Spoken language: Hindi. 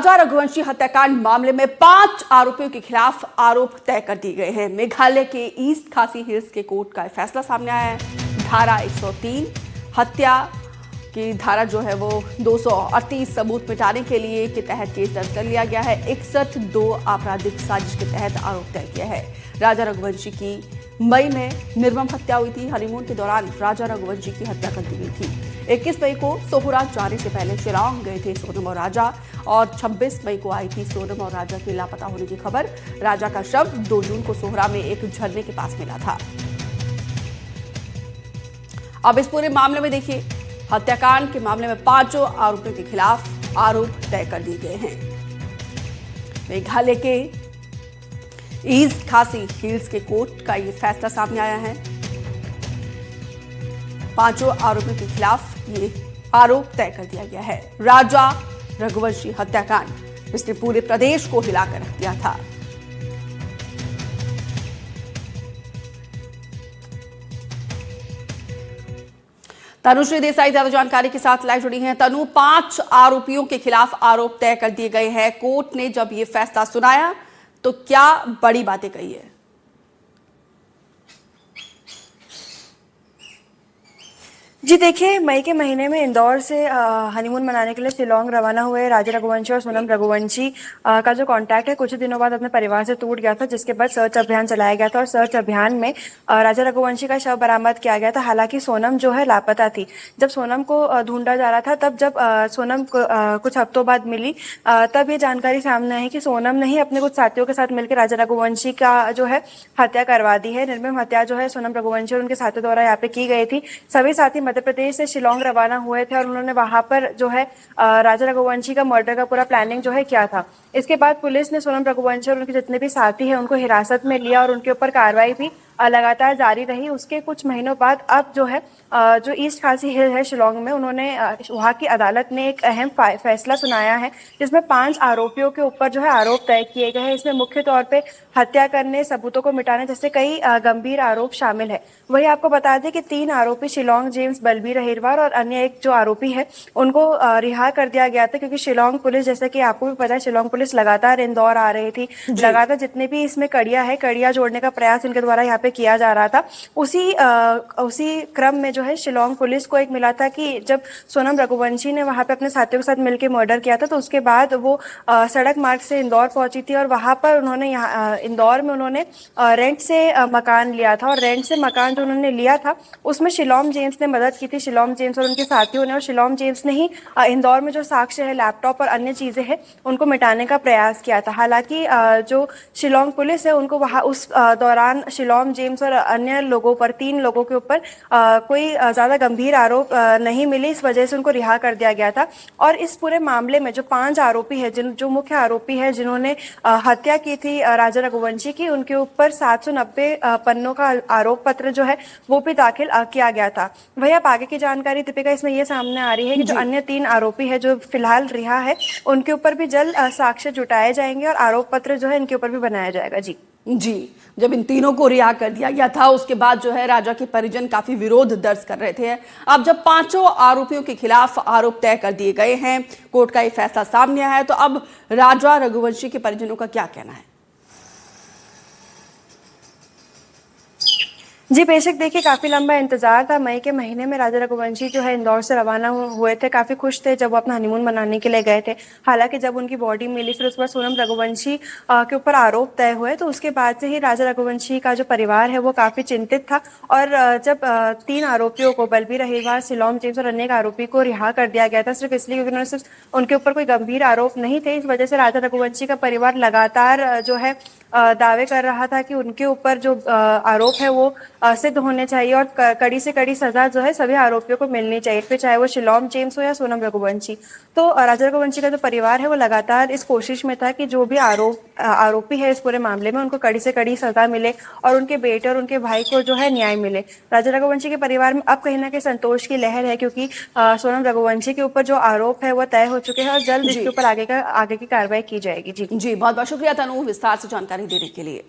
राजा रघुवंशी हत्याकांड मामले में 5 आरोपियों के खिलाफ आरोप तय कर दिए गए हैं। मेघालय के ईस्ट खासी हिल्स के कोर्ट का फैसला सामने आया है। धारा 103 हत्या की धारा जो है वो 238 सबूत मिटाने के लिए के तहत केस दर्ज कर लिया गया है। 61 आपराधिक साजिश के तहत आरोप तय किया है। राजा रघुवंशी की मई में निर्मम हत्या हुई थी। हनीमून के दौरान राजा रघुवंशी की हत्या कर दी गई थी। 21 मई को सोहराज जाने से पहले शिलांग गए थे सोनम और राजा, और 26 मई को आई थी सोनम और राजा के लापता होने की खबर। राजा का शव 2 जून को सोहरा में एक झरने के पास मिला था। अब इस पूरे मामले में देखिए, हत्याकांड के मामले में 5 आरोपियों के खिलाफ आरोप तय कर दिए गए हैं। मेघालय के ईस्ट खासी हिल्स के कोर्ट का ये फैसला सामने आया है। 5 आरोपियों के खिलाफ ये आरोप तय कर दिया गया है। राजा रघुवंशी हत्याकांड, जिसने पूरे प्रदेश को हिलाकर रख दिया था। तनुश्री देसाई ज्यादा जानकारी के साथ लाइव जुड़ी हैं। तनु, 5 आरोपियों के खिलाफ आरोप तय कर दिए गए हैं। कोर्ट ने जब ये फैसला सुनाया तो क्या बड़ी बातें कही है? जी देखिए, मई के महीने में इंदौर से हनीमून मनाने के लिए शिलांग रवाना हुए राजा रघुवंशी और सोनम रघुवंशी का जो कांटेक्ट है कुछ दिनों बाद अपने परिवार से टूट गया था, जिसके बाद सर्च अभियान चलाया गया था और सर्च अभियान में राजा रघुवंशी का शव बरामद किया गया था। हालांकि सोनम जो है लापता थी। जब सोनम को ढूंढा जा रहा था, तब जब सोनम कुछ हफ्तों बाद मिली, तब ये जानकारी सामने आई कि सोनम ने ही अपने कुछ साथियों के साथ मिलकर राजा रघुवंशी का जो है हत्या करवा दी है। निर्मम हत्या जो है सोनम रघुवंशी और उनके साथियों द्वारा यहाँ पे की गई थी। सभी साथी मध्य प्रदेश से शिलांग रवाना हुए थे और उन्होंने वहां पर जो है राजा रघुवंशी का मर्डर का पूरा प्लानिंग जो है किया था। इसके बाद पुलिस ने सोनम रघुवंशी और उनके जितने भी साथी हैं उनको हिरासत में लिया और उनके ऊपर कार्रवाई भी लगातार जारी रही। उसके कुछ महीनों बाद अब जो है जो ईस्ट खासी हिल है शिलांग में, उन्होंने वहाँ की अदालत ने एक अहम फैसला सुनाया है, जिसमें 5 आरोपियों के ऊपर जो है आरोप तय किए गए हैं। इसमें मुख्य तौर पे हत्या करने, सबूतों को मिटाने जैसे कई गंभीर आरोप शामिल है। वही आपको बता दें कि 3 आरोपी शिलांग जेम्स, बलबीर अहिरवार और अन्य एक जो आरोपी है उनको रिहा कर दिया गया था, क्योंकि शिलांग पुलिस, जैसे कि आपको भी पता है, शिलांग पुलिस लगातार इंदौर आ रही थी। लगातार जितने भी इसमें कड़ियां जोड़ने का प्रयास इनके द्वारा यहाँ पे किया जा रहा था। उसी क्रम में जो है शिलांग पुलिस को एक मिला था कि जब सोनम रघुवंशी ने वहां पे अपने साथियों के साथ मिलकर मर्डर किया था, तो उसके बाद वो सड़क मार्ग से इंदौर पहुंची थी और वहां पर उन्होंने इंदौर में उन्होंने रेंट से मकान लिया था। और रेंट से मकान जो उन्होंने लिया था उसमें शिलांग जेम्स ने मदद की थी। शिलांग जेम्स और उनके साथियों ने, और शिलांग जेम्स ने ही इंदौर में जो साक्ष्य है, लैपटॉप और अन्य चीजें हैं, उनको मिटाने का प्रयास किया था। हालांकि जो शिलांग पुलिस है उनको वहां उस दौरान शिलांग जेम्स और अन्य लोगों पर, 3 लोगों के ऊपर कोई ज्यादा गंभीर आरोप नहीं मिले। इस वजह से उनको रिहा कर दिया गया था। और इस पूरे मामले में जो 5 आरोपी है, जो मुख्य आरोपी है जिन्होंने हत्या की थी राजा रघुवंशी की, उनके ऊपर 790 पन्नों का आरोप पत्र जो है वो भी दाखिल किया गया था। वही आप आगे की जानकारी दीपिका इसमें ये सामने आ रही है कि जो अन्य 3 आरोपी है जो फिलहाल रिहा है, उनके ऊपर भी जल्द साक्ष्य जुटाए जाएंगे और आरोप पत्र जो है इनके ऊपर भी बनाया जाएगा। जी, जब इन तीनों को रिहा कर दिया गया था उसके बाद जो है राजा के परिजन काफी विरोध दर्ज कर रहे थे। अब जब 5 आरोपियों के खिलाफ आरोप तय कर दिए गए हैं, कोर्ट का ये फैसला सामने आया है, तो अब राजा रघुवंशी के परिजनों का क्या कहना है? जी बेशक, देखिए काफी लंबा इंतजार था। मई के महीने में राजा रघुवंशी जो है इंदौर से रवाना हुए थे। काफी खुश थे जब वो अपना हनीमून मनाने के लिए गए थे। हालांकि जब उनकी बॉडी मिली, फिर उस पर सोनम रघुवंशी के ऊपर आरोप तय हुए, तो उसके बाद से ही राजा रघुवंशी का जो परिवार है वो काफी चिंतित था। और जब 3 आरोपियों को, बलबीर अहिरवार, शिलांग जेम्स और अन्य आरोपी को रिहा कर दिया गया था, सिर्फ इसलिए क्योंकि उन्होंने सिर्फ उनके ऊपर कोई गंभीर आरोप नहीं थे, इस वजह से राजा रघुवंशी का परिवार लगातार जो है दावे कर रहा था कि उनके ऊपर जो आरोप है वो सिद्ध होने चाहिए और कड़ी से कड़ी सजा जो है सभी आरोपियों को मिलनी चाहिए, फिर चाहे वो शिलांग जेम्स हो या सोनम रघुवंशी। तो राजा रघुवंशी का जो परिवार है वो लगातार इस कोशिश में था कि जो भी आरोपी है इस पूरे मामले में, उनको कड़ी से कड़ी सजा मिले और उनके बेटे और उनके भाई को जो है न्याय मिले। राजा रघुवंशी के परिवार में अब कहीं ना कहीं संतोष की लहर है, क्योंकि सोनम रघुवंशी के ऊपर जो आरोप है वो तय हो चुके हैं और जल्द इसके ऊपर आगे की कार्रवाई की जाएगी। जी बहुत बहुत शुक्रिया तनु, विस्तार से जानकारी देने के लिए।